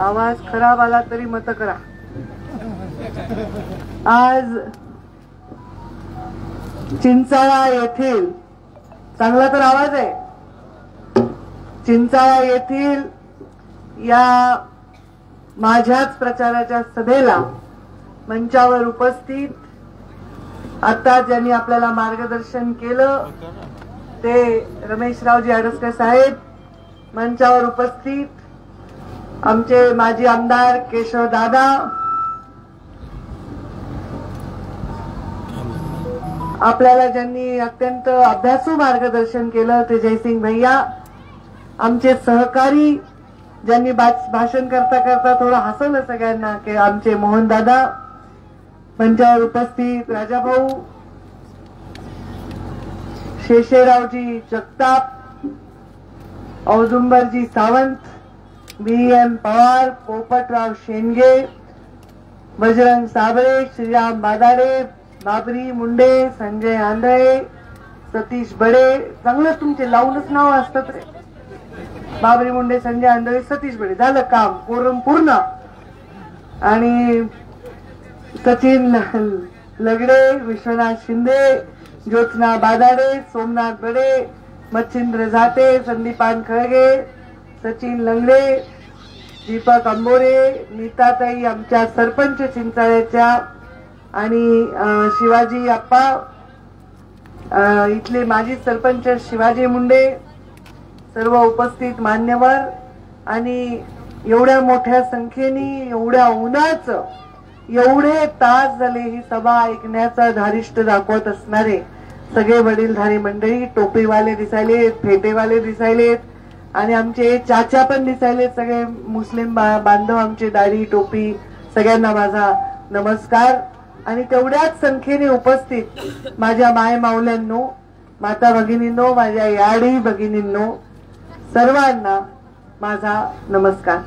आवाज खराब आला तरी मत करा. आज चिंचाळा येथील चांगला तर आवाज आहे. चिंचाळा येथील या माझ्याच प्रचाराच्या सभेला मंचावर उपस्थित आता ज्यांनी आपल्याला मार्गदर्शन केलं ते रमेशरावजी अडसकर साहेब, मंचावर उपस्थित आमचे माजी आमदार केशव दादा, आपल्याला ज्यांनी अत्यंत अभ्यासू मार्गदर्शन केलं ते जयसिंग भैया, आमचे सहकारी ज्यांनी भाषण करता करता थोडं हसवलं सगळ्यांना की आमचे मोहन दादा, मंचावर उपस्थित राजाभाऊ, शेषेरावजी जगताप, औदुंबरजी सावंत, BM पवार, पोपटराव शेंडगे, बजरंग साबळे, श्रीराम बादाडे, बाबरी मुंडे, संजय आंधळे, सतीश बडे, चांगलं तुमचे लावूनच नाव असतात रे. बाबरी मुंडे, संजय आंधळे, सतीश बडे, झालं काम, कोरम पूर्ण. आणि सचिन लगडे, विश्वनाथ शिंदे, ज्योत्स्ना बादाडे, सोमनाथ बडे, मच्छिंद्र झाटे, संदीपान खळगे, सचिन लंगडे, दीपक अंबोरे, नीताताई आमच्या सरपंच चिंचाळ्याच्या, आणि शिवाजी आप्पा इथले माजी सरपंच शिवाजी मुंडे, सर्व उपस्थित मान्यवर, आणि एवढ्या मोठ्या संख्येने एवढ्या उन्हाच एवढे तास झाले ही सभा ऐकण्याचा धारिष्ट दाखवत असणारे सगळे वडीलधारी मंडळी, टोपीवाले दिसायलेत, फेटेवाले दिसायलेत, आणि आमचे चाचा पण दिसायलेत, सगळे मुस्लिम बांधव आमचे, दाढी टोपी, सगळ्यांना माझा नमस्कार. आणि तेवढ्याच संख्येने उपस्थित माझ्या माय माऊल्यांनो, माता भगिनींनो, माझ्या याडी भगिनींनो, सर्वांना माझा नमस्कार.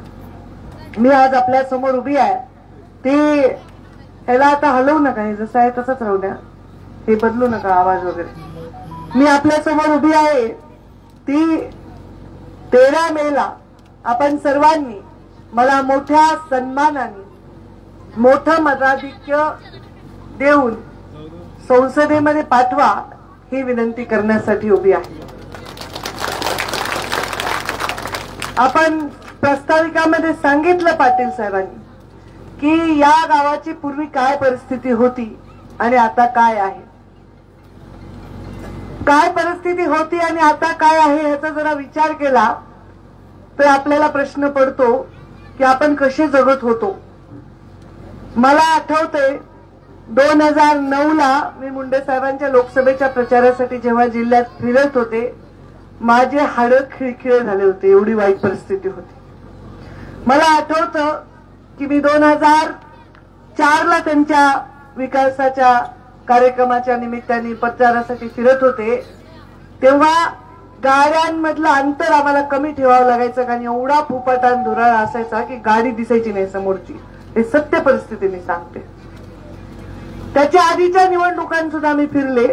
मी आज आपल्या समोर उभी आहे ते ह्याला आता हलवू नका, हे जसं आहे तसंच राहू द्या, हे बदलू नका आवाज वगैरे. मी आपल्या समोर उभी आहे ती 13 मेला आपण सर्वांनी मला मोठ्या सन्मानाने मोठं मताधिक्य देऊन संसदेमध्ये पाठवा ही विनंती करण्यासाठी उभी आहे. आपण प्रस्ताविकामध्ये सांगितलं पाटील साहेबांनी की या गावाची पूर्वी काय परिस्थिती होती आणि आता काय आहे. काय परिस्थिती होती आणि आता काय आहे ह्याचा जरा विचार केला तर आपल्याला प्रश्न पडतो की आपण कसे जगत होतो. मला आठवतंय 2009ला मी मुंडे साहेबांच्या लोकसभेच्या प्रचारासाठी जेव्हा जिल्ह्यात फिरत होते, माझे हाडं खिळखिळे झाले होते, एवढी वाईट परिस्थिती होती. मला आठवतं की मी 2004ला त्यांच्या विकासाच्या कार्यक्रमाच्या निमित्ताने प्रचारासाठी फिरत होते, तेव्हा गाड्यांमधलं अंतर आम्हाला कमी ठेवावं लागायचं, कारण एवढा फुफाटान धुराळ असायचा की गाडी दिसायची नाही समोरची. हे सत्य परिस्थिती मी सांगते. त्याच्या आधीच्या निवडणुकांत सुद्धा मी फिरले,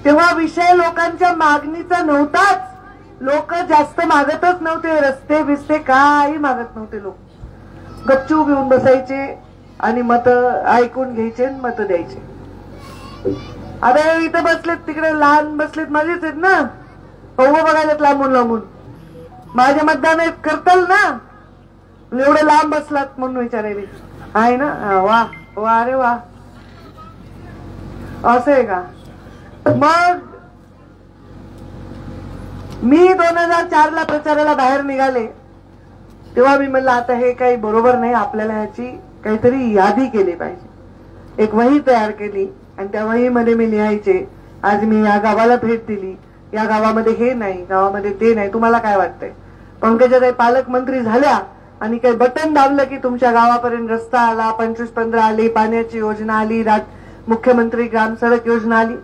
तेव्हा विषय लोकांच्या मागणीचा नव्हताच. लोक जास्त मागतच नव्हते, रस्ते बिस्ते काही मागत नव्हते. लोक गपचूप येऊन बसायचे आणि मत ऐकून घ्यायचे, मत द्यायचे. आता इथं बसलेत, तिकडे लहान बसलेत, माझेच आहेत ना, बघायला लांबून लांबून माझ्या मतदान करताल ना, एवढे लांब बसलात म्हणून विचारायला आहे ना. वा वा, अरे वा, असं आहे का. मग मी 2004ला प्रचाराला बाहेर निघाले, तेव्हा मी म्हणलं आता हे काही बरोबर नाही, आपल्याला ह्याची काहीतरी यादी केली पाहिजे. एक वही तयार केली आणि त्या वहीमध्ये मी लिहायचे, आज मी या गावाला भेट दिली, या गावामध्ये हे नाही, गावामध्ये ते नाही, तुम्हाला काय वाटतंय. पंकजाताई पालकमंत्री झाल्या आणि काही बटन दाबलं की तुमच्या गावापर्यंत रस्ता आला, 25-15 आली, पाण्याची योजना आली, मुख्यमंत्री ग्राम सडक योजना आली.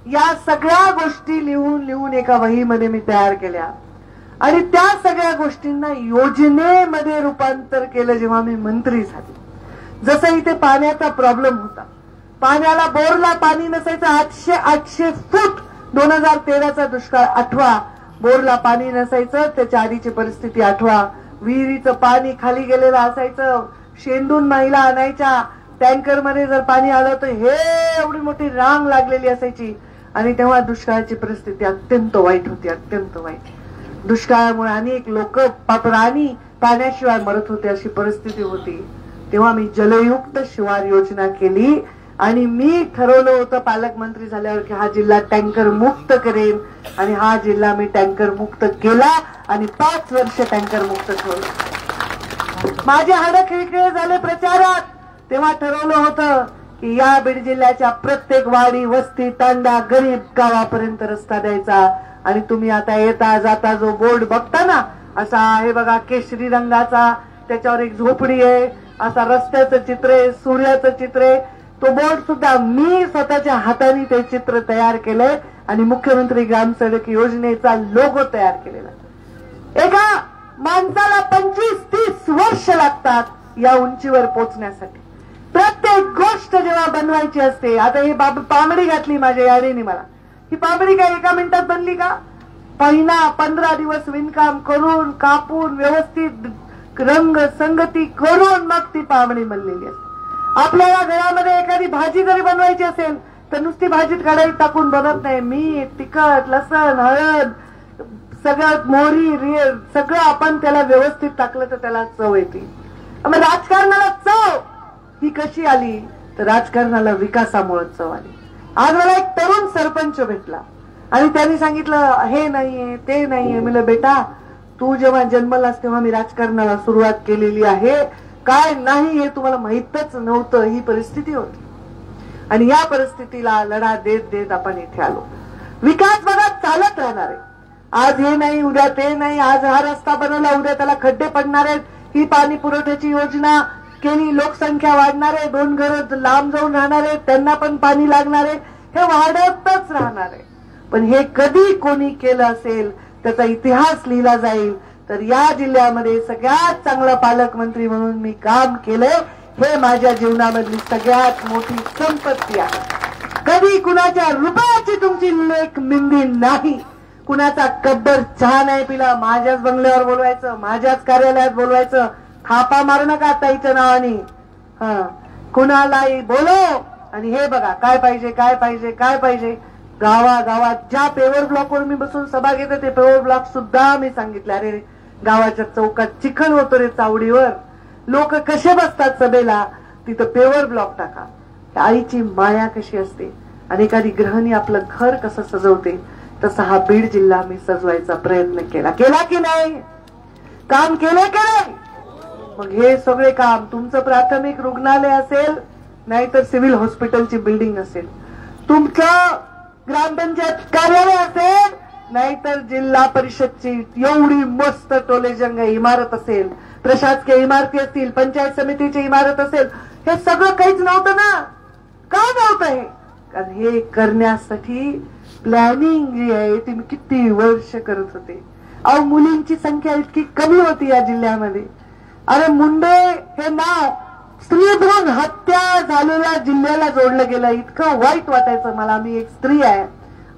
या सगळ्या गोष्टी लिहून एका वहीमध्ये मी तयार केल्या आणि त्या सगळ्या गोष्टींना योजनेमध्ये रूपांतर केलं जेव्हा मी मंत्री झाले. जसं इथे पाण्याचा प्रॉब्लेम होता, पाण्याला बोरला पाणी नसायचं, 800 फूट 2013चा दुष्काळ आठवा, बोरला पाणी नसायचं, त्याच्या आधीची परिस्थिती आठवा, विहिरीचं पाणी खाली गेलेलं असायचं, शेंदून महिला आणायच्या, टँकर मध्ये जर पाणी आलं तर हे एवढी मोठी रांग लागलेली असायची आणि तेव्हा दुष्काळाची परिस्थिती अत्यंत वाईट होती, अत्यंत वाईट. दुष्काळामुळे अनेक लोक प्राणी पाण्याशिवाय मरत होते, अशी परिस्थिती होती. तेव्हा मी जलयुक्त शिवार योजना केली आणि मी ठरवलं होतं पालकमंत्री झाल्यावर की हा जिल्हा टँकर मुक्त करेन आणि हा जिल्हा मी टँकर मुक्त केला आणि 5 वर्ष टँकर मुक्त ठेवलं. माझे हाडं खिळखिळे झाले प्रचारात. तेव्हा ठरवलं होतं की या बीड जिल्ह्याच्या प्रत्येक वाडी, वस्ती, तांडा, गरीब गावापर्यंत रस्ता द्यायचा. आणि तुम्ही आता येता जाता जो बोर्ड बघता ना, असा आहे बघा केशरी रंगाचा, त्याच्यावर एक झोपडी आहे, असा रस्त्याचं चित्र आहे, सूर्याचं चित्र आहे. तो बोर्ड सुद्धा मी स्वतःच्या हाताने ते चित्र तयार केलंय आणि मुख्यमंत्री ग्राम सडक योजनेचा लोगो तयार केलेला. एका माणसाला 25-30 वर्ष लागतात या उंचीवर पोहोचण्यासाठी. प्रत्येक गोष्ट जेव्हा बनवायची असते, आता ही पामडी घातली माझ्या याडीने मला, ही पामडी काय एका मिनिटात बनली का? 15 दिवस विणकाम करून, कापून, व्यवस्थित रंग संगती करून मग ती पामडी बनलेली असते. आपल्याला घरामध्ये एखादी भाजी जरी बनवायची असेल तर नुसती भाजीत कढईत टाकून बनत नाही. मीठ, तिखट, लसण, हळद, सगळं मोहरी, सगळं आपण त्याला व्यवस्थित टाकलं तर त्याला चव येते. मग राजकारणाला चव ही कशी आली? तर राजकारणाला विकासामुळे चव आली. आज मला एक तरुण सरपंच भेटला आणि त्यांनी सांगितलं हे नाहीये ते नाहीये. म्हणलं बेटा, तू जेव्हा जन्मलास तेव्हा मी राजकारणाला सुरुवात केलेली आहे, काय नाही हे तुम्हाला माहितच नव्हतं. ही परिस्थिती होती आणि या परिस्थितीला लढा देत देत आपण इथे आलो. विकास बघा चालत राहणार आहे. आज हे नाही, उद्या ते नाही. आज हा रस्ता बनवला, उद्या त्याला खड्डे पडणार आहेत. ही पाणी पुरवठ्याची योजना केली, लोकसंख्या वाढणार आहे, 2 घरं लांब जाऊन राहणार आहे, त्यांना पण पाणी लागणार आहे. हे वाढतच राहणार आहे. पण हे कधी कोणी केलं असेल त्याचा इतिहास लिहिला जाईल. तर या जिल्ह्यामध्ये सगळ्यात चांगला पालकमंत्री म्हणून मी काम केलंय. हे माझ्या जीवनामधली सगळ्यात मोठी संपत्ती आहे. कधी कुणाच्या रुपयाची तुमची लेख मिंदी नाही. कुणाचा कब्बर चहा नाही पिला, माझ्याच बंगल्यावर बोलवायचं, माझ्याच कार्यालयात बोलवायचं, थापा मारू नका ताईच्या नावाने. कुणालाही बोलव आणि हे बघा काय पाहिजे काय पाहिजे काय पाहिजे. गावागावात ज्या पेवर ब्लॉकवर मी बसून सभा घेते ते पेवर ब्लॉक सुद्धा मी सांगितले. अरे गावाच्या चौकात चिखल होतो रे चावडीवर, लोक कसे बसतात सभेला, तिथं पेवर ब्लॉक टाका. आईची माया कशी असते आणि एखादी गृहिणी आपलं घर कसं सजवते तसा हा बीड जिल्हा मी सजवायचा प्रयत्न केला. केला की नाही? काम केलं की नाही? मग हे सगळे काम तुमचं प्राथमिक रुग्णालय असेल, नाहीतर सिव्हिल हॉस्पिटलची बिल्डिंग असेल, तुमचं ग्रामपंचायत कार्यालय असेल, नाहीतर जिल्हा परिषदची एवढी मस्त टोलेजंग इमारत असेल, प्रशासकीय इमारती असतील, पंचायत समितीची इमारत असेल, हे सगळं काहीच नव्हतं ना. का नव्हतं हे? कारण हे करण्यासाठी प्लॅनिंग जी आहे ती मी किती वर्ष करत होते. अहो मुलींची संख्या इतकी कमी होती या जिल्ह्यामध्ये. अरे मुंडे हे नाव स्त्रीभ्रूण हत्या झालेल्या जिल्ह्याला जोडलं गेलं. इतकं वाईट वाटायचं मला. मी एक स्त्री आहे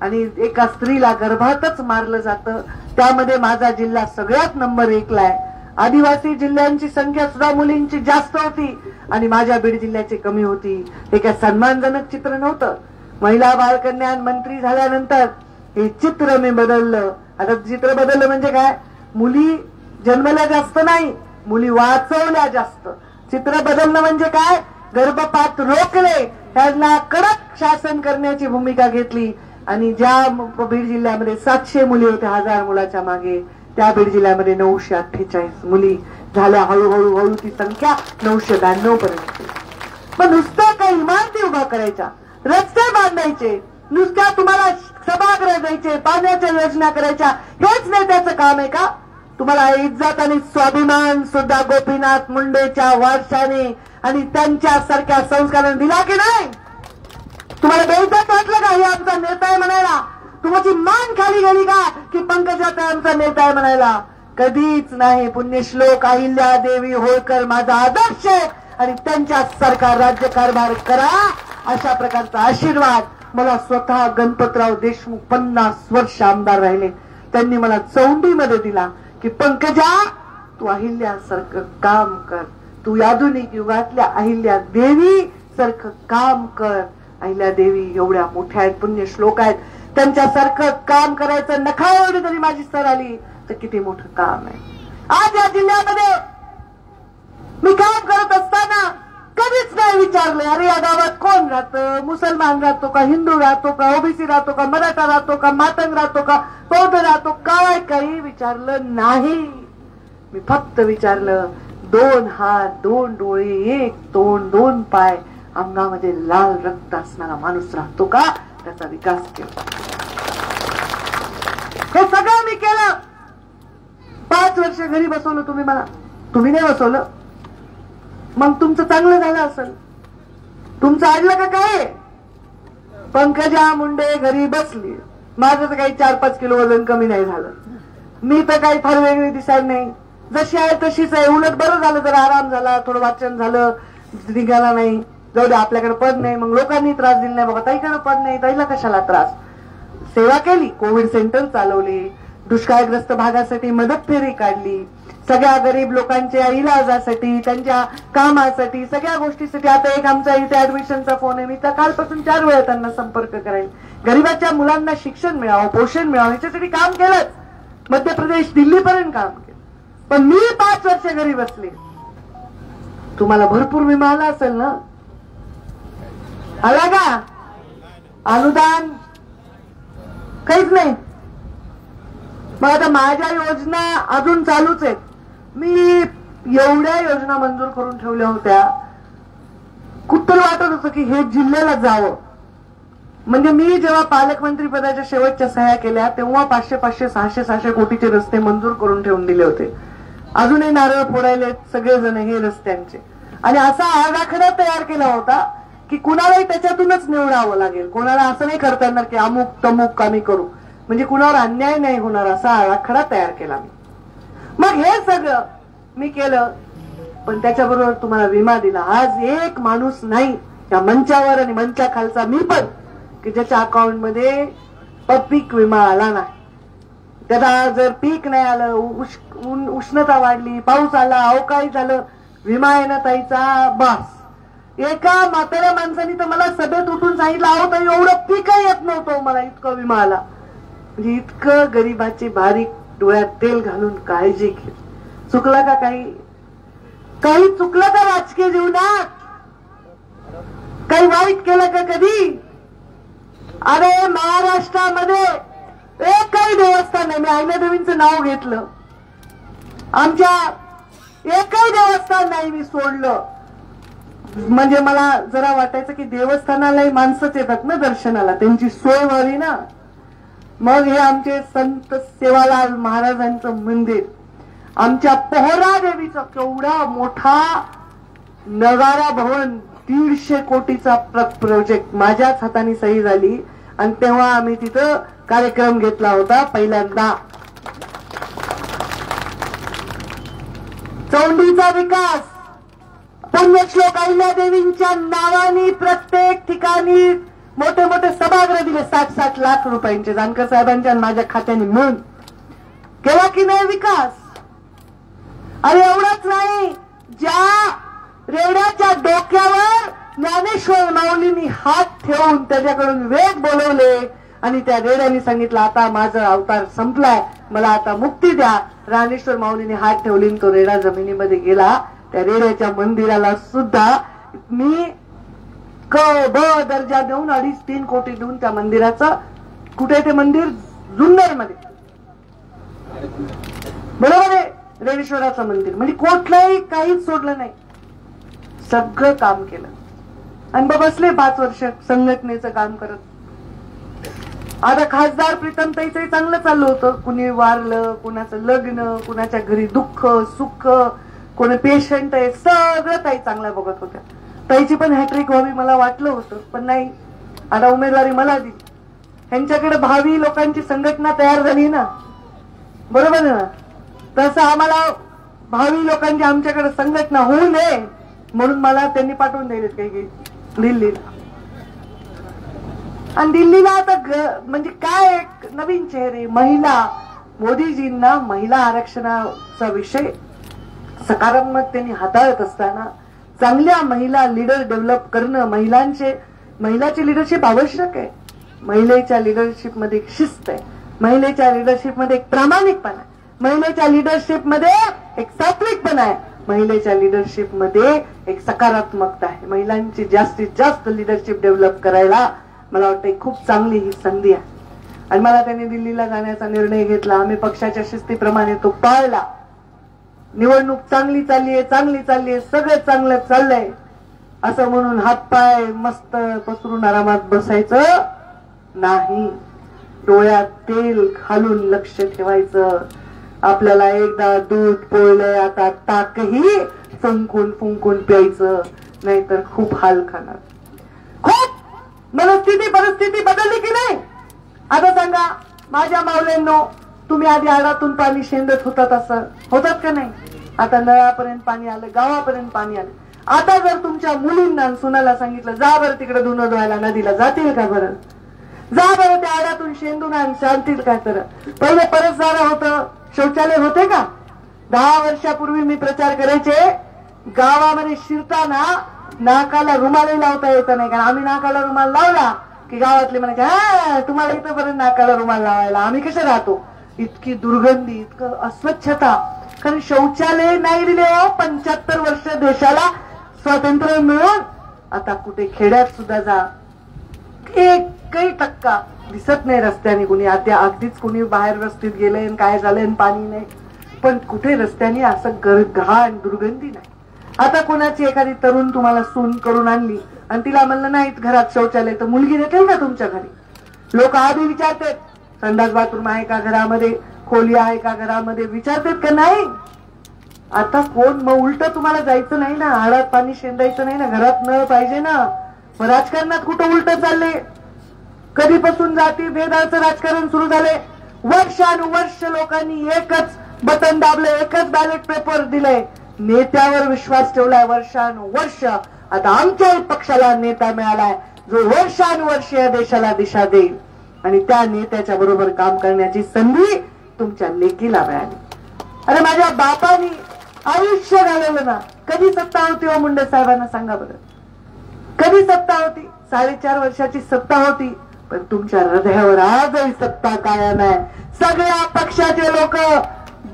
आणि एका स्त्रीला गर्भातच मारलं जातं. त्यामध्ये माझा जिल्हा सगळ्यात नंबर 1ला आहे. आदिवासी जिल्ह्यांची संख्या सुद्धा मुलींची जास्त होती आणि माझ्या बीड जिल्ह्याची कमी होती. हे काय सन्मानजनक चित्र नव्हतं. महिला बाळ कल्याण मंत्री झाल्यानंतर हे चित्र मी बदललं. आता चित्र बदललं म्हणजे काय? मुली जन्मल्या जास्त नाही, मुली वाचवल्या जास्त. चित्र बदलणं म्हणजे काय? गर्भपात रोखले, त्यांना कडक शासन करण्याची भूमिका घेतली आणि ज्या बीड जिल्ह्यामध्ये 700 मुली होत्या 1000 मुलाच्या मागे, त्या बीड जिल्ह्यामध्ये 948 मुली झाल्या. हळूहळू हळू ती संख्या 992 पर्यंत. पण नुसतं काही इमारती उभा करायच्या, रस्ते बांधायचे, नुसत्या तुम्हाला सभागृह द्यायचे, पाण्याच्या योजना करायच्या, हेच नेत्याचं काम आहे का? तुम्हाला इज्जत आणि स्वाभिमान सुद्धा गोपीनाथ मुंडेच्या वारशाने आणि त्यांच्यासारख्या संस्काराने दिला की नाही? तुम्हाला बेइज्जत वाटलं का हे आमचा नेता आहे म्हणायला? तुमची मान खाली गेली का की पंकजाताई आमचा नेता आहे म्हणायला? कधीच नाही. पुण्यश्लोक अहिल्या देवी होळकर माझा आदर्श आहे आणि त्यांच्यासारखा राज्यकारभार करा अशा प्रकारचा आशीर्वाद मला स्वतः गणपतराव देशमुख 50 वर्ष आमदार राहिले, त्यांनी मला चौंडीमध्ये दिला की पंकजा तू अहिल्यासारखं काम कर, तू आधुनिक युगातल्या अहिल्या देवी सारखं काम कर. अहिल्या देवी एवढ्या मोठ्या आहेत, पुण्यश्लोक आहेत, त्यांच्यासारखं काम करायचं नखाएवढी जरी माझी सर आली तर किती मोठं काम आहे. आज या जिल्ह्यामध्ये मी काम करत असताना कधीच नाही विचारले अरे या गावात कोण राहतं, मुसलमान राहतो का, हिंदू राहतो का, ओबीसी राहतो का, मराठा राहतो का, मातंग राहतो का, बौद्ध राहतो, काय काही विचारलं नाही. मी फक्त विचारलं 2 हात, 2 डोळे, 1 तोंड, 2 पाय, अंगामध्ये लाल रक्त असणारा माणूस राहतो का, त्याचा विकास केला. हे सगळं मी केलं. 5 वर्ष घरी बसवलं तुम्ही मला, तुम्ही नाही बसवलं. मग तुमचं चांगलं झालं असेल, तुमचं अडलं का काय? पंकजा मुंडे घरी बसली, माझं तर काही 4-5 किलो वजन कमी नाही झालं. मी तर काही फार वेगळी दिसायला नाही, जशी आहे तशीच आहे. उलट बरं झालं, जरा आराम झाला, थोडं वाचन झालं, निघाला नाही. जाऊ दे, आपल्याकडे पद नाही, मग लोकांनी त्रास दिला नाही. बाबा ताईकडे पद नाही, ताईला कशाला त्रास. सेवा केली, कोविड सेंटर चालवली, दुष्काळग्रस्त भागासाठी मदत फेरी काढली, सगळ्या गरीब लोकांच्या इलाजासाठी, त्यांच्या कामासाठी, सगळ्या गोष्टीसाठी. आता एक आमचा इथे ऍडमिशनचा फोन आहे, मी तर कालपासून 4 वेळा त्यांना संपर्क करायला. गरीबाच्या मुलांना शिक्षण मिळावं, पोषण मिळावं याच्यासाठी काम केलंच. मध्य प्रदेश, दिल्लीपर्यंत काम केलं. पण मी 5 वर्ष घरी बसले. तुम्हाला भरपूर विमा आला असेल ना? आला का? अनुदान काहीच नाही. मग आता माझ्या योजना अजून चालूच आहेत. मी एवढ्या योजना मंजूर करून ठेवल्या होत्या, कुठं वाटत होतं की हे जिल्ह्याला जावं. म्हणजे मी जेव्हा पालकमंत्री पदाच्या शेवटच्या सह्या केल्या तेव्हा 500-500, 600-600 कोटीचे रस्ते मंजूर करून ठेवून दिले होते. अजूनही नारळ फोडायले सगळेजण हे रस्त्यांचे. आणि असा आराखडा तयार केला होता की कुणालाही त्याच्यातूनच निवडावं लागेल. कोणाला असं नाही करता येणार की अमुक तमुक आम्ही करू, म्हणजे कुणावर अन्याय नाही होणार असा आराखडा तयार केला मी. मग हे सगळं मी केलं, पण त्याच्याबरोबर तुम्हाला विमा दिला. आज एक माणूस नाही त्या मंचावर आणि मंचाखालचा मी पण की ज्याच्या अकाउंटमध्ये पीक विमा आला नाही. त्याला जर पीक नाही आलं, उष्णता वाढली, पाऊस आला, अवकाळी झालं, विमा येणं ताईचा बास. एका म्हाताऱ्या माणसाने तर मला सभेत उठून सांगितलं, अहो ताई एवढं पीकही येत नव्हतं मला, इतकं विमा आला. म्हणजे इतकं गरीबाची बारीक डोळ्यात तेल घालून काळजी घे. चुकलं का काही चुकलं का राजकीय जीवनात? काही वाईट केलं का कधी? अरे महाराष्ट्रामध्ये एकही देवस्थान नाही, मी अहिल्यादेवींचं नाव घेतलं, आमच्या एकही देवस्थान नाही मी सोडलं. म्हणजे मला जरा वाटायचं की देवस्थानालाही माणसंच येतात ना दर्शनाला, त्यांची सोय व्हावी ना. मग हे आमचे संत सेवालाल महाराजांचं मंदिर, आमच्या पोहरा देवीचा केवढा मोठा नगारा भवन, 150 कोटीचा प्रोजेक्ट माझ्याच हाताने सही झाली. आणि तेव्हा आम्ही तिथं कार्यक्रम घेतला होता पहिल्यांदा. चौंडीचा विकास, पुण्यश्लोक अहिल्यादेवींच्या नावाने प्रत्येक ठिकाणी मोठे मोठे सभागृह दिले, 60-60 लाख रुपयांचे जानकर साहेबांच्या आणि माझ्या खात्याने मिळून. केला की नाही विकास? अरे एवढंच नाही, ज्या रेड्याच्या डोक्यावर ज्ञानेश्वर माऊलींनी हात ठेवून त्याच्याकडून वेद बोलवले आणि त्या रेड्याने सांगितलं आता माझा अवतार संपलाय, मला आता मुक्ती द्या. ज्ञानेश्वर माऊलींनी हात ठेवली, तो रेडा जमिनीमध्ये गेला. त्या रेड्याच्या मंदिराला सुद्धा मी क ब दर्जा देऊन 2.5-3 कोटी देऊन त्या मंदिराचं, कुठे ते मंदिर? जुन्नर मध्ये, बरोबर आहे, रेडेश्वराचं मंदिर. म्हणजे कुठलंही काहीच सोडलं नाही, सगळं काम केलं. आणि बसले 5 वर्ष संघटनेचं काम करत. आता खासदार प्रीतमताईचं चांगलं चाललं होतं. कुणी वारलं, कुणाचं लग्न, कुणाच्या घरी दुःख सुख, कोणी पेशंट आहे, सगळं ताई चांगलं बघत होत्या. ताईची पण हॅट्रिक व्हावी मला वाटलं होतं, पण नाही. आता उमेदवारी मला दिली. ह्यांच्याकडे भावी लोकांची संघटना तयार झाली ना, बरोबर ना. तसं आम्हाला भावी लोकांची आमच्याकडे संघटना होऊ नये म्हणून मला त्यांनी पाठवून दिले काही दिल्लीला. आणि दिल्लीला आता म्हणजे काय नवीन चेहरे, महिला, मोदीजींना महिला आरक्षणाचा विषय सकारात्मक त्यांनी हाताळत असताना चांगल्या महिला लीडर डेव्हलप करणं, महिलाची लिडरशिप आवश्यक आहे. महिलेच्या लिडरशिप मध्ये एक शिस्त आहे, महिलेच्या लिडरशिप मध्ये एक प्रामाणिकपणा आहे, महिलेच्या लिडरशिप मध्ये एक सात्विकपणा आहे, महिलेच्या लिडरशिप मध्ये एक सकारात्मकता आहे. महिलांची जास्तीत जास्त लिडरशिप डेव्हलप करायला मला वाटतं खूप चांगली ही संधी आहे. आणि मला त्यांनी दिल्लीला जाण्याचा निर्णय घेतला. आम्ही पक्षाच्या शिस्तीप्रमाणे तो पाळला. निवडणूक चांगली चाललीये, सगळं चांगलं चाललंय असं म्हणून हातपाय मस्त पसरून आरामात बसायचं नाही. डोळ्यात तेल घालून लक्ष ठेवायचं. आपल्याला एकदा दूध पोळलंय, आता ताकही फुंकून प्यायचं, नाहीतर खूप हाल खाणार. खूप परिस्थिती बदलली की नाही? आता सांगा माझ्या मावल्यांनो, तुम्ही आधी आडातून पाणी शेंदत होतात, असं होतात का नाही? आता नळापर्यंत पाणी आलं, गावापर्यंत पाणी आलं. आता जर तुमच्या मुलींना सुनाला सांगितलं जा बरं तिकडे धुणं धुवायला नदीला, जातील का बरं? जा बरं त्या आडातून शेंदून आणि चालतील का? तर पहिले परत जाणं होतं, शौचालय होते का? 10 वर्षापूर्वी मी प्रचार करायचे, गावामध्ये शिरताना नाकाला रुमालही लावता यायचा नाही. कारण आम्ही नाकाला रुमाल लावला की गावातले म्हणायचे हा तुम्हाला इथं पर्यंत नाकाला रुमाल लावायला, आम्ही कसे राहतो? इतकी दुर्गंधी, इतकं अस्वच्छता. कारण शौचालय नाही दिले. 75 वर्ष देशाला स्वातंत्र्य मिळून आता कुठे खेड्यात सुद्धा जा, एकही टक्का दिसत नाही रस्त्याने कुणी. अगदीच कुणी बाहेर रस्त्यात गेलंय काय झालंय पाणी नाही, पण कुठे रस्त्याने असं घाण दुर्गंधी नाही. आता कोणाची एखादी तरुण तुम्हाला सून करून आणली आणि तिला म्हणलं नाही घरात शौचालय, तर मुलगी देतील का तुमच्या घरी? लोक आधी विचारतात संडास बाथरूम आहे का घरामध्ये, खोली आहे का घरामध्ये, विचारतात का नाही? आता कोण मग उलट तुम्हाला जायचं नाही ना, आडात पाणी शेंदायचं नाही ना, घरात नळ पाहिजे ना. मग राजकारणात कुठं उलट चालले? कधीपासून जाती भेदाचं राजकारण सुरू झाले. वर्षानुवर्ष लोकांनी एकच बटन दाबले, एकच बॅलेट पेपर दिले, नेत्यावर विश्वास ठेवलाय वर्षानुवर्ष. आता आमच्याही पक्षाला नेता मिळालाय जो वर्षानुवर्ष या देशाला दिशा देईल आणि त्या नेत्याच्या बरोबर काम करण्याची संधी तुमच्या लेकीला मिळाली. अरे माझ्या बापानी आयुष्य घालवलं ना. कधी सत्ता होती हो मुंडे साहेबांना सांगा बरं? कधी सत्ता होती? 4.5 वर्षाची सत्ता होती, पण तुमच्या हृदयावर आजही सत्ता कायम आहे. सगळ्या पक्षाचे लोक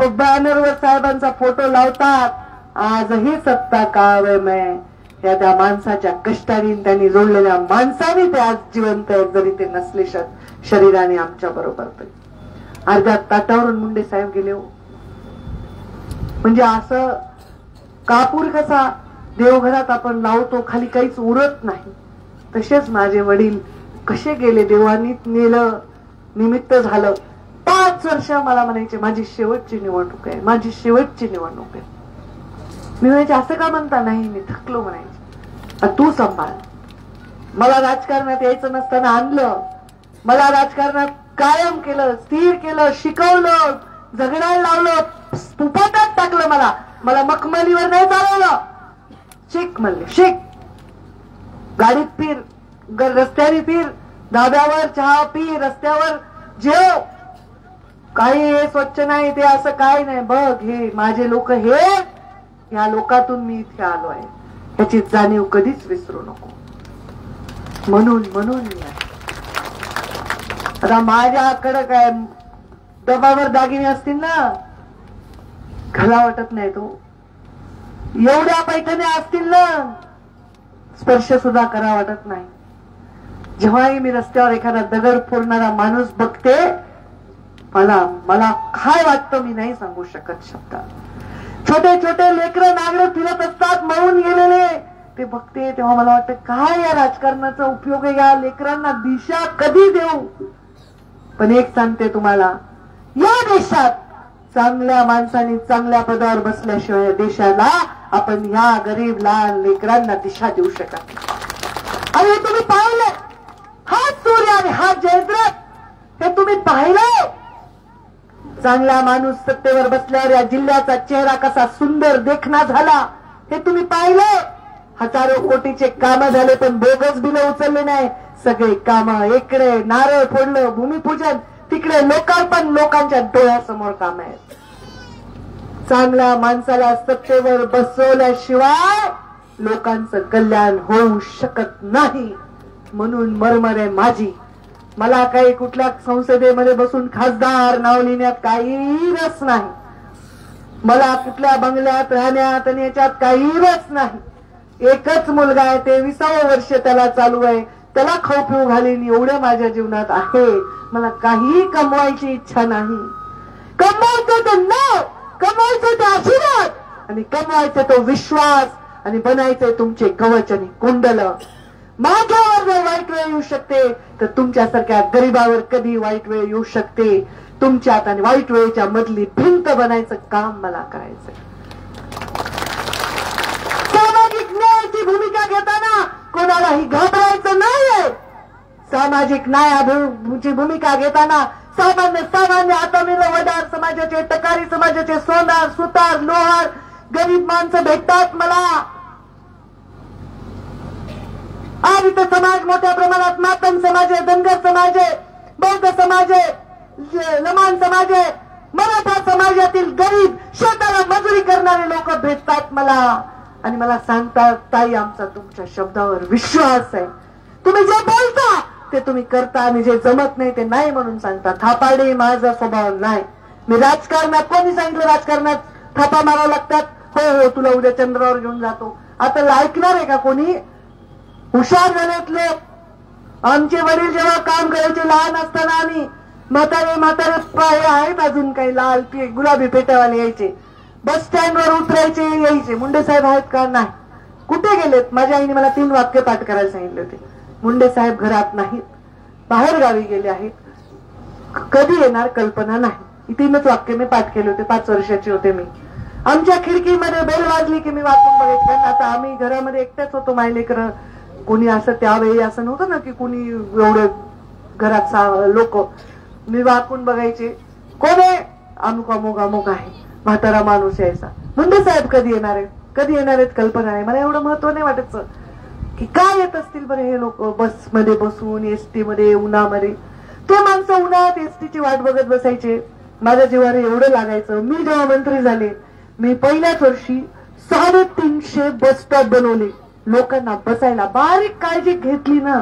बॅनरवर साहेबांचा फोटो लावतात, आजही सत्ता कायम आहे. त्या माणसाच्या कष्टाने त्यांनी जोडलेल्या माणसाने ते आज जिवंत आहेत, जरी ते नसले शरीराने आमच्या बरोबर. तरी अर्ध्या ताटावरून मुंडे साहेब गेले हो. म्हणजे असं कापूर कसा देवघरात आपण लावतो खाली काहीच उरत नाही, तसेच माझे वडील कसे गेले, देवानी नेलं, निमित्त झालं. 5 वर्ष मला म्हणायचे माझी शेवटची निवडणूक आहे, माझी शेवटची निवडणूक आहे. मी म्हणायचे असं का म्हणता? नाही मी थकलो म्हणायचे. तू सांभाळ. मला राजकारणात यायचं नसताना आणलं, मला राजकारणात कायम केलं, स्थिर केलं, शिकवलं, झगडायला लावलं, पुपाटात टाकलं. मला मखमलीवर नाही चालवलं. शिक म्हणले, शिक. गाडीत फिर, रस्त्याने फिर, धाब्यावर चहा पी, रस्त्यावर जेव. काही हे स्वच्छ नाही, ते असं काय नाही. बघ हे माझे लोक, हे या लोकातून मी इथे आलो आहे, याची जाणीव कधीच विसरू नको. म्हणून मी आता माझ्याकडे काय दबावर दागिने असतील ना, घाला वाटत नाही. तो एवढ्या पैठण्या असतील ना, स्पर्श सुद्धा करा वाटत नाही. जेव्हाही मी रस्त्यावर एखादा दगड फोडणारा माणूस बघते, मला काय वाटतं मी नाही सांगू शकत शब्दात. छोटे छोटे लेकरं नागरे फिरत असतात मळून गेलेले, ते बघते तेव्हा मला वाटतं काय या राजकारणाचा उपयोग आहे, या लेकरांना दिशा कधी देऊ. पण एक सांगते तुम्हाला, या देशात चांगल्या माणसांनी चांगल्या पदावर बसल्याशिवाय देशाला आपण ह्या गरीब लहान लेकरांना दिशा देऊ शकत नाही. आणि हे तुम्ही पाहिलं, हा सूर्य आणि हा जयद्रथ हे तुम्ही पाहिलं. चांगला माणूस सत्तेवर बसल्यावर या जिल्ह्याचा चेहरा कसा सुंदर देखणा झाला हे तुम्ही पाहिलं. हजारो कोटीचे काम झाले पण बोगस बिल उचलले नाही. सगळे काम, इकडे नारळ फोडलं, भूमिपूजन, तिकडे लोकार्पण, लोकांच्या डोळ्यासमोर काम आहेत. चांगल्या माणसाला सत्तेवर बसवल्याशिवाय लोकांचं कल्याण होऊ शकत नाही. म्हणून मरमर आहे माझी, मला काही कुठल्या संसदेमध्ये बसून खासदार नाव लिहिण्यात काही रस नाही. मला कुठल्या बंगल्यात राहण्यात आणि याच्यात काही रस नाही. एकच मुलगा आहे, 23वे वर्ष त्याला चालू आहे, त्याला खाऊ पिऊ घालीन एवढं माझ्या जीवनात आहे. मला काही कमवायची इच्छा नाही. कमवायचं तो नाव, कमवायचं तो आशीर्वाद आणि कमवायचं तो विश्वास आणि बनायचंय तुमचे कवच आणि कुंडल. माझ्यावर जर वाईट वेळ येऊ शकते तर तुमच्यासारख्या गरीबावर कधी वाईट वेळ येऊ शकते. तुमच्यात आणि वाईट वेळेच्या मधली भिंत बनायचं काम मला करायचंय. सामाजिक न्यायाची भूमिका घेताना कोणालाही घाबरायचं नाहीये. सामाजिक न्यायाची भूमिका घेताना सामान्य आतामिल वडार समाजाचे, टकारी समाजाचे, सोनार, सुतार, लोहार गरीब माणसं भेटतात मला. आज इथं समाज मोठ्या प्रमाणात मातंग समाज आहे, धनगर समाज आहे, बौद्ध समाज आहे, लमाण समाज आहे, मराठा समाजातील गरीब शेताला मजुरी करणारे लोक भेटतात मला आणि मला सांगतात, ताई आमचा तुमच्या शब्दावर विश्वास आहे. तुम्ही जे बोलता ते तुम्ही करता आणि जे जमत नाही ते नाही म्हणून सांगता. थापाडे माझा स्वभाव नाही. मी राजकारणात, कोणी सांगितलं राजकारणात थापा मारावं लागतात? हो हो, तुला उद्या चंद्रावर घेऊन जातो. आता ऐकणार आहे का कोणी? हुशार झालेत लोक. आमचे वडील जेव्हा काम करायचे लहान असताना, आम्ही म्हातारे आहेत अजून काही लाल गुलाबी पेट्यावाले यायचे, बस स्टँडवर उतरायचे, यायचे. मुंडे साहेब आहेत का? नाही. कुठे गेलेत? माझ्या आईने मला 3 वाक्य पाठ करायला सांगितले होते. मुंडे साहेब घरात नाहीत, बाहेर गावी गेले आहेत, कधी येणार कल्पना नाही. 3च वाक्य मी पाठ केले होते. 5 वर्षाची होते मी. आमच्या खिडकीमध्ये बेल वाजली की मी वाचून बघायचे. आता आम्ही घरामध्ये एकट्याच होतो, मायलेकर. कोणी असं त्यावेळी असं नव्हतं ना की कोणी एवढे घरात लोक. मी वाकून बघायचे, कोण आहे? अमुक अमुक अमुक आहे. म्हातारा माणूस यायचा. मुंडे साहेब कधी येणार आहेत, कधी येणार आहेत कल्पना नाही. मला एवढं महत्व नाही वाटायचं की काय येत असतील बरं हे लोक बसमध्ये बसून, एसटी मध्ये, उन्हामध्ये. ते माणसं उन्हात एसटीची वाट बघत बसायचे. माझ्या जीवाला एवढं लागायचं. मी जेव्हा मंत्री झाले, मी पहिल्याच वर्षी 350 बस स्टॉप बनवले. लोकांना बसायला बारीक काळजी घेतली ना.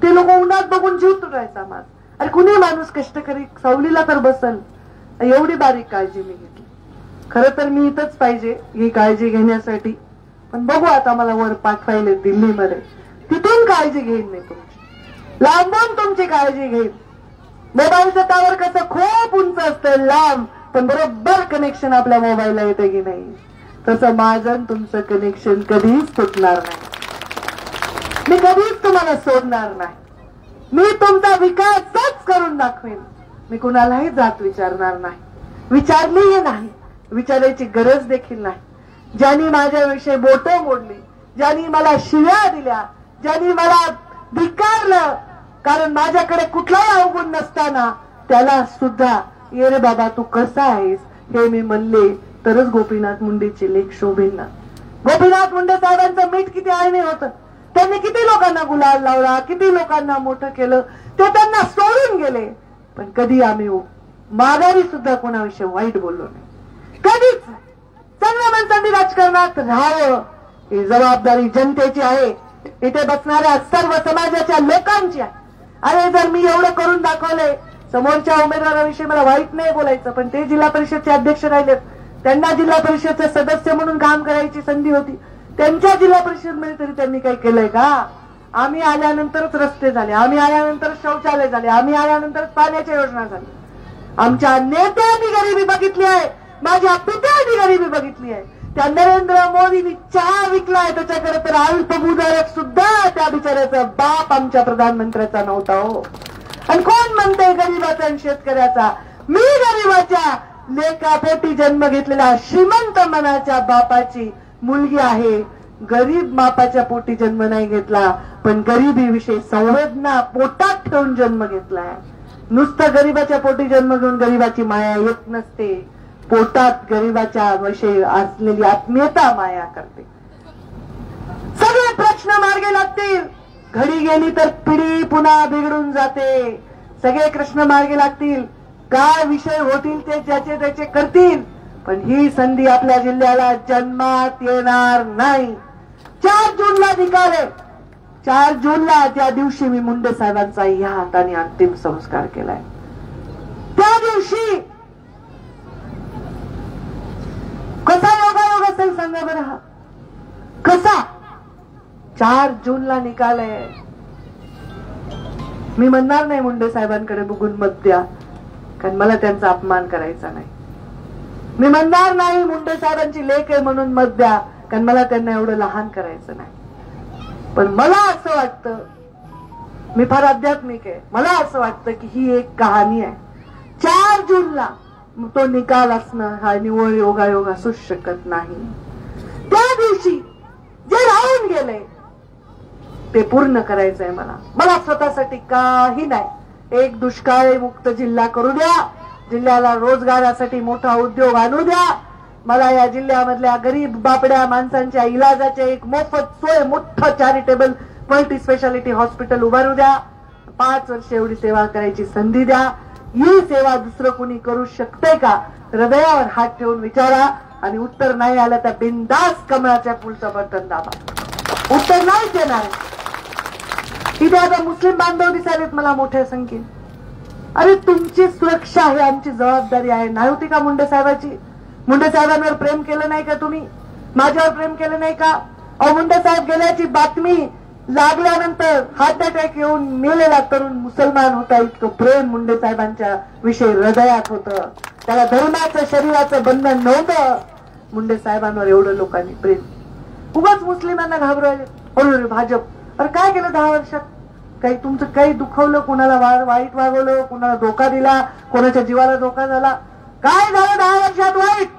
ते लोक उन्हात बघून जीव तुटायचा माझा. अरे कुणी माणूस कष्टकरी सावलीला तर बसल, एवढी बारीक काळजी मी घेतली. खरं तर मी इथंच पाहिजे ही काळजी घेण्यासाठी, पण बघू आता मला वर पाठवायले दिल्लीमध्ये, तिथून काळजी घेईन मी तुमची, लांबून तुमची काळजी घेईन. मोबाईलचं टावर कसं खूप उंच असतं लांब, पण बरोबर कनेक्शन आपल्या मोबाईलला येते की नाही, तसं माझं तुमचं कनेक्शन कधीच तुटणार नाही. मी कधीच तुम्हाला सोडणार नाही. मी तुमचा विकासच करून दाखवेन. मी कुणालाही जात विचारणार नाही, विचारलीही नाही, विचारायची गरज देखील नाही. ज्यांनी माझ्याविषयी बोटं मोडली, ज्यांनी मला शिव्या दिल्या, ज्यांनी मला धिक्कारलं, कारण माझ्याकडे कुठलाही अवगुण नसताना त्याला सुद्धा ये रे बाबा तू कसा आहेस हे मी म्हणले तरच गोपीनाथ मुंडेची लेख शोभेल ना. गोपीनाथ मुंडे साहेबांचं मीठ किती आळणी होतं. त्यांनी किती लोकांना गुलाल लावला, किती लोकांना मोठं केलं, ते त्यांना सोडून गेले. पण कधी आम्ही माघारी सुद्धा कोणाविषयी वाईट बोललो नाही, कधीच. चांगल्या माणसांनी राजकारणात राहावं, ही जबाबदारी जनतेची आहे, इथे बसणाऱ्या सर्व समाजाच्या लोकांची आहे. अरे जर मी एवढं करून दाखवले, समोरच्या उमेदवाराविषयी मला वाईट नाही बोलायचं, पण ते जिल्हा परिषदचे अध्यक्ष राहिलेत, त्यांना जिल्हा परिषदचे सदस्य म्हणून काम करायची संधी होती. त्यांच्या जिल्हा परिषदमध्ये तरी त्यांनी काही केलंय का? आम्ही आल्यानंतरच रस्ते झाले, आम्ही आल्यानंतर शौचालय झाले, आम्ही आल्यानंतर पाण्याच्या योजना झाल्या. आमच्या नेत्यांनी गरिबी बघितली आहे, माझ्या पित्यांनी गरिबी बघितली आहे. त्या नरेंद्र मोदींनी चहा विकलाय त्याच्याकडे तर अल्पभूधारक सुद्धा त्या बिचाऱ्याचा बाप आमच्या प्रधानमंत्र्याचा नव्हता हो. आणि कोण म्हणते गरीबाचा आणि शेतकऱ्याचा? मी गरीबाच्या लेकापोटी जन्म घेतलेला श्रीमंत मनाच्या बापाची मुलगी आहे. गरीब बापाच्या पोटी जन्म नाही घेतला, पण गरिबीविषयी संवेदना पोटात ठेवून जन्म घेतलाय. नुसतं गरीबाच्या पोटी जन्म घेऊन गरीबाची माया येत नसते, पोटात गरीबाच्या विषयी असलेली आत्मीयता माया करते. सगळे प्रश्न मार्गे लागतील, घडी गेली तर पिढी पुन्हा बिघडून जाते. सगळे प्रश्न मार्गे लागतील, काय विषय होतील ते ज्याचे त्याचे करतील, पण ही संधी आपल्या जिल्ह्याला जन्मात येणार नाही. 4 जूनला निकाल आहे. 4 जूनला ज्या दिवशी मी मुंडे साहेबांचा या हाताने अंतिम संस्कार केलाय, त्या दिवशी कसा योगायोग असेल सांगा बरं. हा कसा 4 जूनला निकाल आहे. मी म्हणणार नाही मुंडे साहेबांकडे बघून मत द्या, कारण मला त्यांचा अपमान करायचा नाही. मी म्हणणार नाही मुंडे साहेबांची लेक आहे म्हणून मत द्या, कारण मला त्यांना एवढं लहान करायचं नाही. पण मला असं वाटतं, मी फार आध्यात्मिक आहे, मला असं वाटतं की ही एक कहाणी आहे. 4 जूनला तो निकाल असणं हा निव्वळ योगायोग असूच शकत नाही. त्या दिवशी जे राहून गेले ते पूर्ण करायचंय मला. मला स्वतःसाठी काही नाही. एक दुष्काळ मुक्त जिल्हा करू द्या, जिल्ह्याला रोजगारासाठी मोठा उद्योग आणू द्या, मला या जिल्ह्यामधल्या गरीब बापड्या माणसांच्या इलाजाचे एक मोफत सोय मोठं चॅरिटेबल मल्टी स्पेशालिटी हॉस्पिटल उभारू द्या. 5 वर्ष एवढी सेवा करायची संधी द्या. ही सेवा दुसरं कोणी करू शकते का? हृदयावर हात ठेवून विचारा, आणि उत्तर नाही आलं तर बिनधास्त कमळाच्या फुलचं बटन दाबा. उत्तर नाहीच येणार. तिथे आता मुस्लिम बांधव दिसालेत मला मोठ्या संख्येने. अरे तुमची सुरक्षा ही आमची जबाबदारी आहे. नाही होती का मुंडे साहेबाची? मुंडे साहेबांवर प्रेम केलं नाही का तुम्ही? माझ्यावर प्रेम केलं नाही का? अहो मुंडे साहेब गेल्याची बातमी लागल्यानंतर हार्ट अटॅक येऊन मेलेला तरुण मुसलमान होता. इतकं प्रेम मुंडे साहेबांच्या विषयी हृदयात होतं. त्याला धर्माचं शरीराचं बंधन नव्हतं. मुंडे साहेबांवर एवढं लोकांनी प्रेम. उगाच मुस्लिमांना घाबरवले. अरे भाजप, अरे काय केलं 10 वर्षात? काही तुमचं काही दुखवलं? कोणाला वाईट वागवलं? कोणाला धोका दिला? कोणाच्या जीवाला धोका झाला? काय झालं 10 वर्षात वाईट?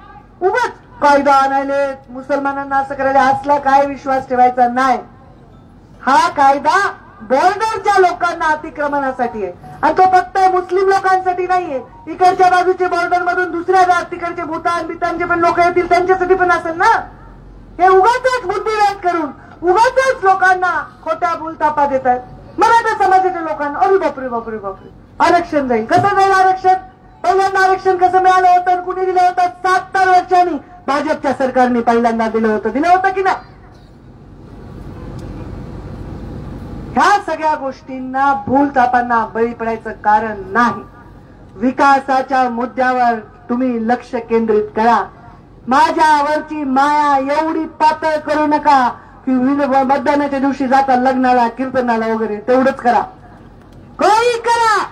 उगाच कायदा आणायले, मुसलमानांना असं करायला, असला काय विश्वास ठेवायचा नाही. हा कायदा बॉर्डरच्या लोकांना अतिक्रमणासाठी आहे, आणि तो फक्त मुस्लिम लोकांसाठी नाहीये. इकडच्या बाजूचे बॉर्डर मधून दुसऱ्या तिकडचे भूतान बितानचे पण लोक येतील, त्यांच्यासाठी पण असेल ना. हे उगाच बुद्धिवाद करून उगाच लोकांना खोट्या बोलतापा देतात. मराठा समाजाच्या लोकांना अरे बापरे बापरे बापरे आरक्षण जाईल. कसं जाईल आरक्षण? पहिल्यांदा आरक्षण कसं मिळालं होतं? कुणी दिलं होतं? 70 वर्षांनी भाजपच्या सरकारने पहिल्यांदा दिलं होतं की नाही? ह्या सगळ्या गोष्टींना भूलथापांना बळी पडायचं कारण नाही. विकासाच्या मुद्द्यावर तुम्ही लक्ष केंद्रित करा. माझ्यावरची माया एवढी पातळ करू नका की मतदानाच्या दिवशी जाता लग्नाला कीर्तनाला वगैरे तेवढंच करा. काही करा,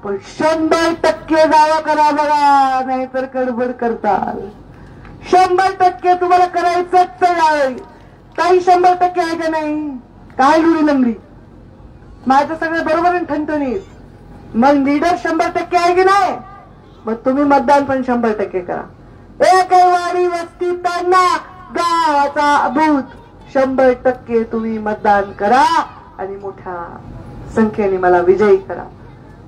पण 100% दावा करा बघा, नाहीतर गडबड करताल. 100% तुम्हाला करायचंच आहे. काही 100% आहे का नाही? काय लुडी लंगडी? माझं सगळं बरोबर आहे ठणठणीत. मग लीडर 100% आहे की नाही? मग तुम्ही मतदान पण 100% करा. एकही वाडी वस्ती त्यांना गावाचा अभूत 100% तुम्ही मतदान करा आणि मोठ्या संख्येने मला विजयी करा.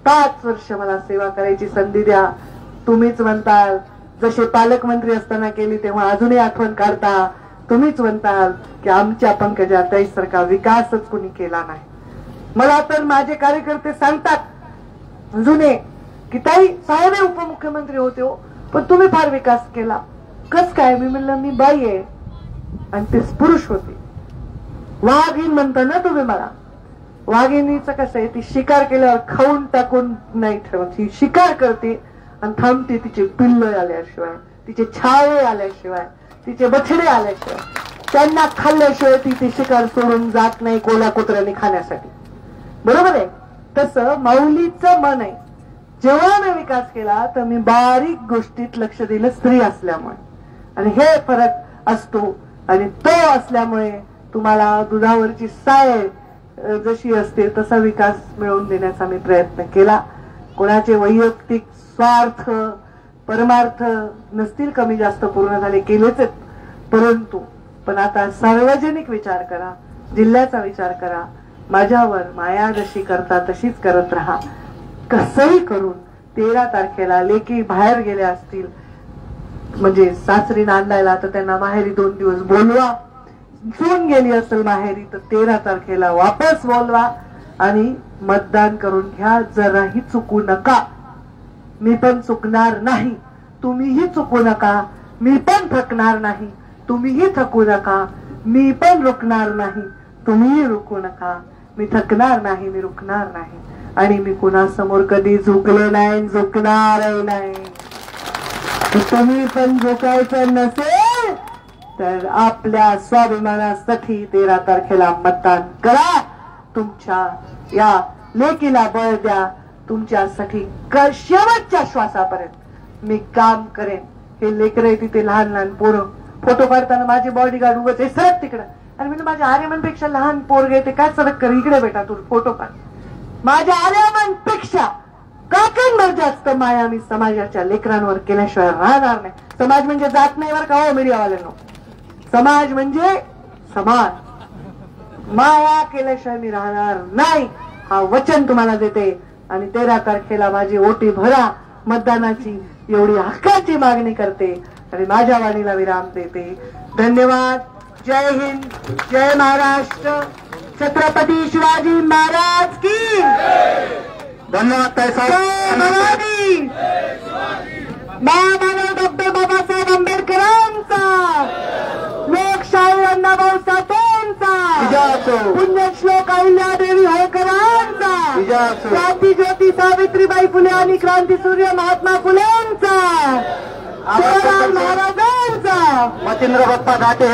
5 वर्ष मला सेवा करायची संधी द्या. तुम्हीच म्हणताल, जसे पालकमंत्री असताना केली तेव्हा अजूनही आठवण काढता. तुम्हीच म्हणताल की आमच्या पंकजा ताईसारखा विकासच कुणी केला नाही. मला तर माझे कार्यकर्ते सांगतात जुने की ताई साहेब उपमुख्यमंत्री होते हो, पण तुम्ही फार विकास केला. कस काय? मी म्हणलं मी बाई आहे आणि ते पुरुष होते. वाघीण म्हणता ना तुम्ही मला. वाघिणीचं कसं आहे, ती शिकार केल्यावर खाऊन टाकून नाही ठेवत. ही शिकार करते आणि थांबते तिचे पिल्ल आल्याशिवाय, तिचे छावे आल्याशिवाय, तिचे बछडे आल्याशिवाय, त्यांना खाल्ल्याशिवाय ती शिकार सोडून जात नाही कोला कुत्र्याने खाण्यासाठी. बरोबर आहे? तसं माऊलीचं मन आहे. जेव्हा मी विकास केला तर मी बारीक गोष्टीत लक्ष दिलं स्त्री असल्यामुळे, आणि हे फरक असतो. आणि तो असल्यामुळे तुम्हाला दुधावरची साय जशी असते तसा विकास मिळवून देण्याचा मी प्रयत्न केला. कोणाचे वैयक्तिक स्वार्थ परमार्थ नसतील कमी जास्त पूर्ण झाले, केलेच आहेत, परंतु पण आता सार्वजनिक विचार करा, जिल्ह्याचा विचार करा. माझ्यावर माया जशी करता तशीच करत राहा. कसंही करून 13 तारखेला लेकी बाहेर गेल्या असतील म्हणजे सासरी नांदायला, तर त्यांना माहेरी 2 दिवस बोलवा. सून गेली असेल माहेरी तर 13 तारखेला वापस बोलवा आणि मतदान करून घ्या. जराही चुकू नका. मी पण चुकणार नाही, तुम्हीही चुकू नका. मी पण थकणार नाही, तुम्हीही थकू नका. मी पण रुकणार नाही, तुम्हीही रुकू नका. मी थकणार नाही, मी रुकणार नाही. आणि मी कुणासमोर कधी झुकले नाही, झुकणारही नाही. तुम्ही पण झुकायचं नसेल तर आपल्या स्वाभिमानासाठी 13 तारखेला मतदान करा. तुमच्या या लेकीला बळ द्या. तुमच्यासाठी शेवटच्या श्वासापर्यंत मी काम करेन. हे लेकरं तिथे लहान लहान पोरं फोटो काढताना माझे बॉडीगार्ड उभं ते सरक तिकडं. आणि म्हणजे माझ्या आर्यमनपेक्षा लहान पोरगे ते काय सरक कर इकडे बेटा तू फोटो काढ. माझ्या आर्यमनपेक्षा काकांवर जास्त माया मी समाजाच्या लेकरांवर केल्याशिवाय राहणार नाही. समाज म्हणजे जात नाही बरं का हो मीडियावाल्यांनो. समाज म्हणजे समाज. माया केल्याशिवाय मी राहणार नाही, हा वचन तुम्हाला देते. आणि 13 तारखेला माझी ओटी भरा मतदानाची एवढी हक्काची मागणी करते आणि माझ्या वाणीला विराम देते. धन्यवाद. जय हिंद, जय महाराष्ट्र. छत्रपती शिवाजी महाराज की धन्यवाद ताई साहेब. महामानव डॉक्टर बाबासाहेब आंबेडकरांचा, लोकशाही अण्णाभाऊ साठेंचा, पुण्यश्लोक अहिल्यादेवी होळकरांचा, क्रांती ज्योती सावित्रीबाई फुले आणि क्रांतीसूर्य महात्मा फुलेंचा, महाराजांचा, मच्छिंद्र बाप्पा घाटे